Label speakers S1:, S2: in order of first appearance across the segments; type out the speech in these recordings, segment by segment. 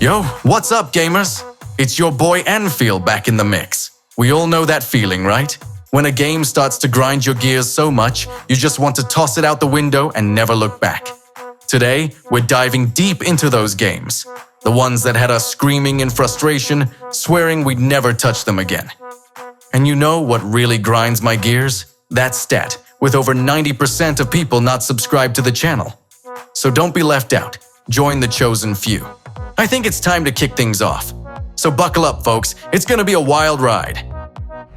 S1: Yo, what's up, gamers? It's your boy Enfield back in the mix. We all know that feeling, right? When a game starts to grind your gears so much, you just want to toss it out the window and never look back. Today, we're diving deep into those games. The ones that had us screaming in frustration, swearing we'd never touch them again. And you know what really grinds my gears? That stat, with over 90% of people not subscribed to the channel. So don't be left out. Join the chosen few. I think it's time to kick things off. So buckle up, folks. It's gonna be a wild ride.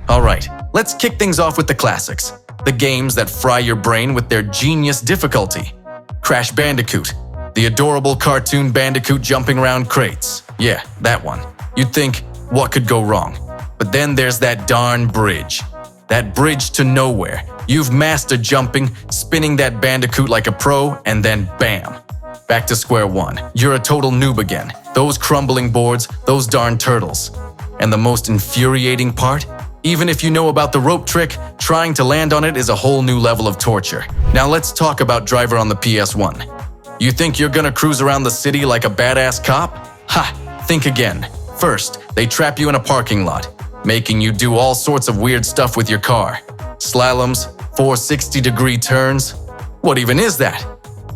S1: Alright, let's kick things off with the classics. The games that fry your brain with their genius difficulty. Crash Bandicoot. The adorable cartoon Bandicoot jumping around crates. Yeah, that one. You'd think, what could go wrong? But then there's that darn bridge. That bridge to nowhere. You've mastered jumping, spinning that Bandicoot like a pro, and then bam! Back to square one. You're a total noob again. Those crumbling boards, those darn turtles. And the most infuriating part? Even if you know about the rope trick, trying to land on it is a whole new level of torture. Now let's talk about Driver on the PS1. You think you're gonna cruise around the city like a badass cop? Ha! Think again. First, they trap you in a parking lot, making you do all sorts of weird stuff with your car. Slaloms, 460-degree turns. What even is that?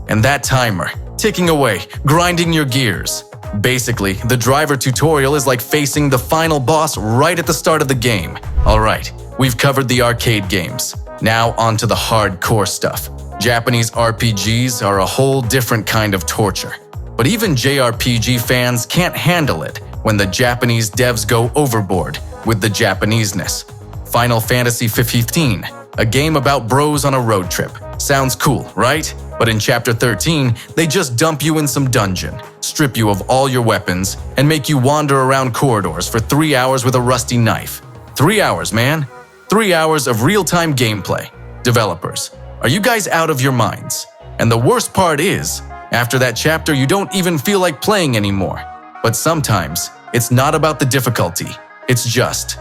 S1: And that timer, ticking away, grinding your gears. Basically, the driver tutorial is like facing the final boss right at the start of the game. Alright, we've covered the arcade games. Now onto the hardcore stuff. Japanese RPGs are a whole different kind of torture. But even JRPG fans can't handle it when the Japanese devs go overboard with the Japaneseness. Final Fantasy XV, a game about bros on a road trip. Sounds cool, right? But in Chapter 13, they just dump you in some dungeon, strip you of all your weapons, and make you wander around corridors for 3 hours with a rusty knife. 3 hours, man. 3 hours of real-time gameplay. Developers, are you guys out of your minds? And the worst part is, after that chapter, you don't even feel like playing anymore. But sometimes, it's not about the difficulty. It's just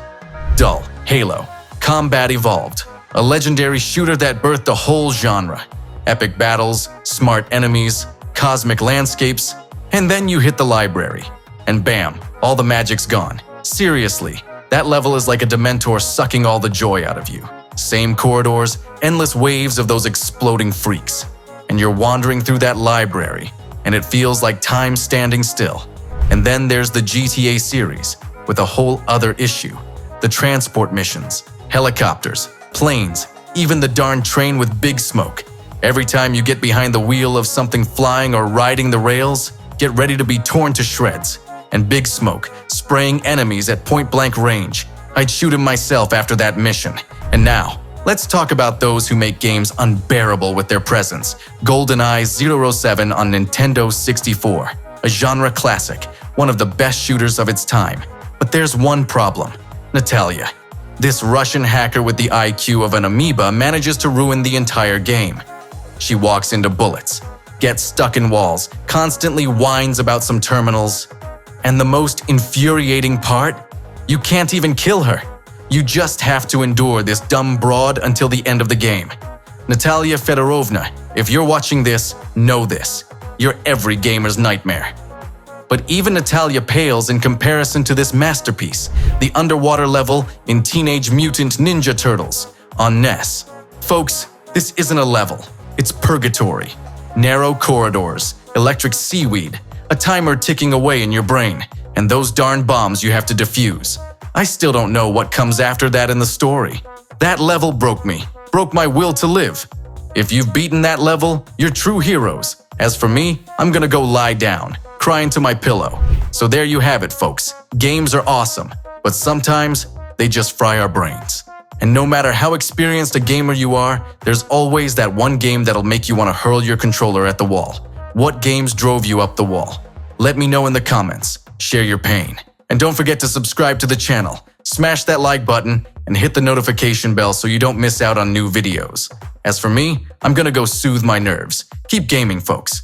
S1: dull. Halo. Combat Evolved. A legendary shooter that birthed a whole genre. Epic battles, smart enemies, cosmic landscapes, and then you hit the library. And bam, all the magic's gone. Seriously, that level is like a Dementor sucking all the joy out of you. Same corridors, endless waves of those exploding freaks. And you're wandering through that library, and it feels like time standing still. And then there's the GTA series, with a whole other issue. The transport missions, helicopters, planes, even the darn train with big smoke. Every time you get behind the wheel of something flying or riding the rails, get ready to be torn to shreds. And Big Smoke, spraying enemies at point-blank range. I'd shoot him myself after that mission. And now, let's talk about those who make games unbearable with their presence. GoldenEye 007 on Nintendo 64. A genre classic, one of the best shooters of its time. But there's one problem. Natalia. This Russian hacker with the IQ of an amoeba manages to ruin the entire game. She walks into bullets, gets stuck in walls, constantly whines about some terminals. And the most infuriating part? You can't even kill her. You just have to endure this dumb broad until the end of the game. Natalia Fedorovna, if you're watching this, know this. You're every gamer's nightmare. But even Natalia pales in comparison to this masterpiece, the underwater level in Teenage Mutant Ninja Turtles on NES. Folks, this isn't a level. It's purgatory. Narrow corridors, electric seaweed, a timer ticking away in your brain, and those darn bombs you have to defuse. I still don't know what comes after that in the story. That level broke me, broke my will to live. If you've beaten that level, you're true heroes. As for me, I'm gonna go lie down, crying to my pillow. So there you have it, folks. Games are awesome, but sometimes they just fry our brains. And no matter how experienced a gamer you are, there's always that one game that'll make you want to hurl your controller at the wall. What games drove you up the wall? Let me know in the comments. Share your pain. And don't forget to subscribe to the channel. Smash that like button and hit the notification bell so you don't miss out on new videos. As for me, I'm gonna go soothe my nerves. Keep gaming, folks.